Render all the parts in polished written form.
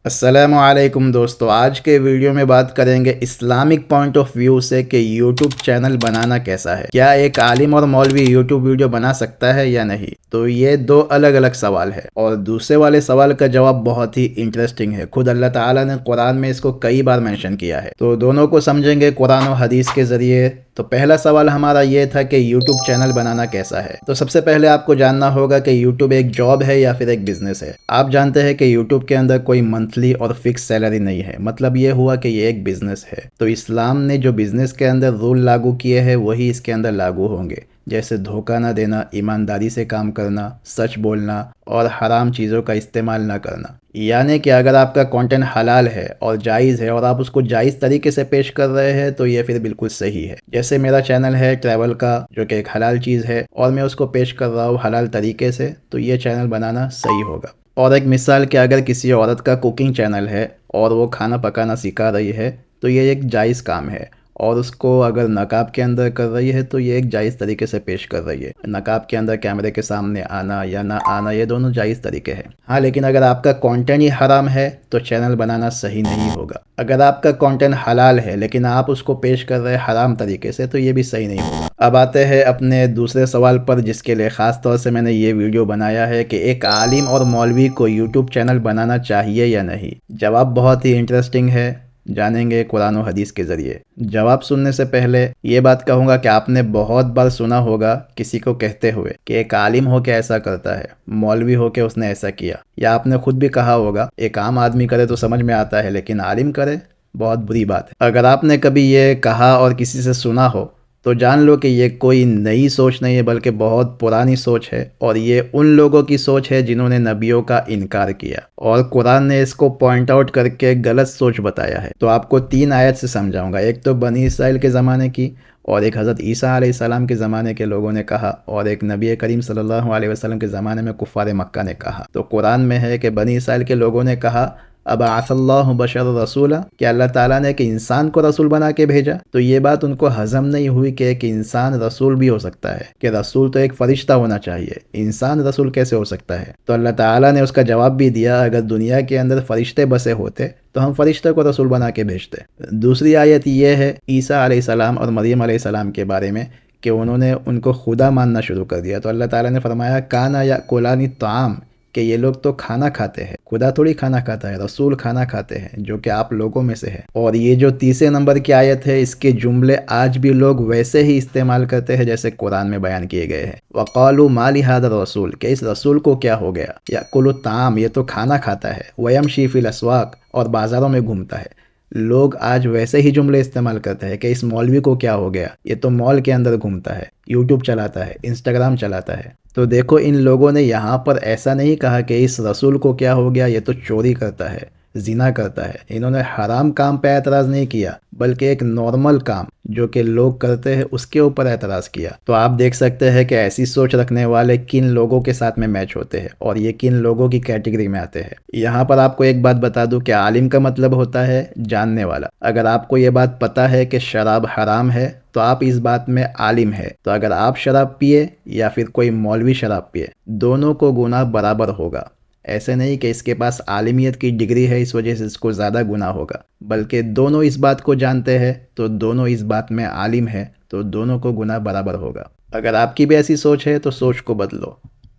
السلام علیکم دوستو، آج کے ویڈیو میں بات کریں گے اسلامک پوائنٹ آف ویو سے کہ یوٹیوب چینل بنانا کیسا ہے۔ کیا ایک عالم اور مولوی یوٹیوب ویڈیو بنا سکتا ہے یا نہیں؟ تو یہ دو الگ الگ سوال ہے، اور دوسرے والے سوال کا جواب بہت ہی انٹرسٹنگ ہے۔ خود اللہ تعالیٰ نے قرآن میں اس کو کئی بار مینشن کیا ہے، تو دونوں کو سمجھیں گے قرآن و حدیث کے ذریعے۔ تو پہلا سوال ہمارا یہ تھا کہ یوٹیوب چینل بنانا کیسا ہے۔ تو سب سے پہلے آپ کو جاننا ہوگا کہ یوٹیوب ایک جاب ہے یا پھر ایک بزنس ہے۔ آپ جانتے ہیں کہ یوٹیوب کے اندر کوئی منتھلی اور فکس سیلری نہیں ہے، مطلب یہ ہوا کہ یہ ایک بزنس ہے۔ تو اسلام نے جو بزنس کے اندر رول لاگو کیے ہیں وہی اس کے اندر لاگو ہوں گے، جیسے دھوکہ نہ دینا، ایمانداری سے کام کرنا، سچ بولنا اور حرام چیزوں کا استعمال نہ کرنا۔ یعنی کہ اگر آپ کا کنٹینٹ حلال ہے اور جائز ہے اور آپ اس کو جائز طریقے سے پیش کر رہے ہیں تو یہ پھر بالکل صحیح ہے۔ جیسے میرا چینل ہے ٹریول کا، جو کہ ایک حلال چیز ہے، اور میں اس کو پیش کر رہا ہوں حلال طریقے سے، تو یہ چینل بنانا صحیح ہوگا۔ اور ایک مثال کہ اگر کسی عورت کا کوکنگ چینل ہے اور وہ کھانا پکانا سکھا رہی ہے تو یہ ایک جائز کام ہے، اور اس کو اگر نقاب کے اندر کر رہی ہے تو یہ ایک جائز طریقے سے پیش کر رہی ہے۔ نقاب کے اندر کیمرے کے سامنے آنا یا نہ آنا، یہ دونوں جائز طریقے ہیں۔ ہاں، لیکن اگر آپ کا کانٹینٹ ہی حرام ہے تو چینل بنانا صحیح نہیں ہوگا۔ اگر آپ کا کانٹینٹ حلال ہے لیکن آپ اس کو پیش کر رہے حرام طریقے سے تو یہ بھی صحیح نہیں ہوگا۔ اب آتے ہیں اپنے دوسرے سوال پر، جس کے لیے خاص طور سے میں نے یہ ویڈیو بنایا ہے کہ ایک عالم اور مولوی کو یوٹیوب چینل بنانا چاہیے یا نہیں۔ جواب بہت ہی انٹرسٹنگ ہے، جانیں گے قرآن و حدیث کے ذریعے۔ جواب سننے سے پہلے یہ بات کہوں گا کہ آپ نے بہت بار سنا ہوگا کسی کو کہتے ہوئے کہ ایک عالم ہو کے ایسا کرتا ہے، مولوی ہو کے اس نے ایسا کیا، یا آپ نے خود بھی کہا ہوگا ایک عام آدمی کرے تو سمجھ میں آتا ہے لیکن عالم کرے بہت بری بات ہے۔ اگر آپ نے کبھی یہ کہا اور کسی سے سنا ہو تو جان لو کہ یہ کوئی نئی سوچ نہیں ہے بلکہ بہت پرانی سوچ ہے، اور یہ ان لوگوں کی سوچ ہے جنہوں نے نبیوں کا انکار کیا، اور قرآن نے اس کو پوائنٹ آؤٹ کر کے غلط سوچ بتایا ہے۔ تو آپ کو 3 آیت سے سمجھاؤں گا، ایک تو بنی اسرائیل کے زمانے کی، اور ایک حضرت عیسیٰ علیہ السلام کے زمانے کے لوگوں نے کہا، اور ایک نبی کریم صلی اللہ علیہ وسلم کے زمانے میں کفار مکہ نے کہا۔ تو قرآن میں ہے کہ بنی اسرائیل کے لوگوں نے کہا ابعث اللہ بشر رسولا، کہ اللہ تعالیٰ نے ایک انسان کو رسول بنا کے بھیجا۔ تو یہ بات ان کو ہضم نہیں ہوئی کہ ایک انسان رسول بھی ہو سکتا ہے، کہ رسول تو ایک فرشتہ ہونا چاہیے، انسان رسول کیسے ہو سکتا ہے؟ تو اللہ تعالیٰ نے اس کا جواب بھی دیا، اگر دنیا کے اندر فرشتے بسے ہوتے تو ہم فرشتے کو رسول بنا کے بھیجتے۔ دوسری آیت یہ ہے عیسیٰ علیہ السلام اور مریم علیہ السلام کے بارے میں کہ انہوں نے ان کو خدا ماننا شروع کر دیا۔ تو اللہ تعالیٰ نے فرمایا کانا یاکلان الطعام، کہ یہ لوگ تو کھانا کھاتے ہیں، خدا تھوڑی کھانا کھاتا ہے، رسول کھانا کھاتے ہیں، جو کہ آپ لوگوں میں سے ہے۔ اور یہ جو تیسرے نمبر کی آیت ہے، اس کے جملے آج بھی لوگ ویسے ہی استعمال کرتے ہیں جیسے قرآن میں بیان کیے گئے ہیں۔ وقالوا ما لهذا الرسول، کہ اس رسول کو کیا ہو گیا، یاکل الطعام، یہ تو کھانا کھاتا ہے، ویمشی فی الاسواق، اور بازاروں میں گھومتا ہے۔ لوگ آج ویسے ہی جملے استعمال کرتے ہیں کہ اس مولوی کو کیا ہو گیا، یہ تو مال کے اندر گھومتا ہے، یوٹیوب چلاتا ہے، انسٹاگرام چلاتا ہے۔ تو دیکھو، ان لوگوں نے یہاں پر ایسا نہیں کہا کہ اس رسول کو کیا ہو گیا، یہ تو چوری کرتا ہے، زنا کرتا ہے۔ انہوں نے حرام کام پہ اعتراض نہیں کیا بلکہ ایک نارمل کام جو کہ لوگ کرتے ہیں اس کے اوپر اعتراض کیا۔ تو آپ دیکھ سکتے ہیں کہ ایسی سوچ رکھنے والے کن لوگوں کے ساتھ میں میچ ہوتے ہیں اور یہ کن لوگوں کی کیٹیگری میں آتے ہیں۔ یہاں پر آپ کو ایک بات بتا دوں کہ عالم کا مطلب ہوتا ہے جاننے والا۔ اگر آپ کو یہ بات پتا ہے کہ شراب حرام ہے تو آپ اس بات میں عالم ہے۔ تو اگر آپ شراب پیے یا پھر کوئی مولوی شراب پیے، دونوں کو گناہ برابر ہوگا۔ ایسے نہیں کہ اس کے پاس عالمیت کی ڈگری ہے اس وجہ سے اس کو زیادہ گناہ ہوگا، بلکہ دونوں اس بات کو جانتے ہیں تو دونوں اس بات میں عالم ہے، تو دونوں کو گناہ برابر ہوگا۔ اگر آپ کی بھی ایسی سوچ ہے تو سوچ کو بدلو،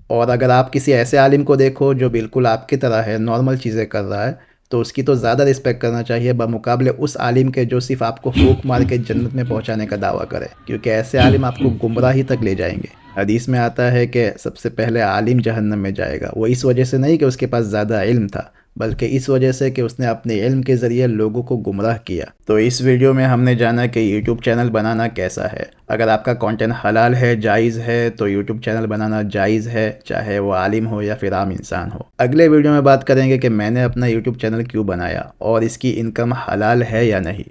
اور اگر آپ کسی ایسے عالم کو دیکھو جو بالکل آپ کی طرح ہے، نارمل چیزیں کر رہا ہے، تو اس کی تو زیادہ رسپیکٹ کرنا چاہیے بمقابلے اس عالم کے جو صرف آپ کو پھونک مار کے جنت میں پہنچانے کا دعویٰ کرے، کیونکہ ایسے عالم آپ کو گمراہی تک لے جائیں گے۔ حدیث میں آتا ہے کہ سب سے پہلے عالم جہنم میں جائے گا، وہ اس وجہ سے نہیں کہ اس کے پاس زیادہ علم تھا، بلکہ اس وجہ سے کہ اس نے اپنے علم کے ذریعے لوگوں کو گمراہ کیا۔ تو اس ویڈیو میں ہم نے جانا کہ یوٹیوب چینل بنانا کیسا ہے۔ اگر آپ کا کانٹینٹ حلال ہے، جائز ہے، تو یوٹیوب چینل بنانا جائز ہے، چاہے وہ عالم ہو یا پھر عام انسان ہو۔ اگلے ویڈیو میں بات کریں گے کہ میں نے اپنا یوٹیوب چینل کیوں بنایا اور اس کی انکم حلال ہے یا نہیں۔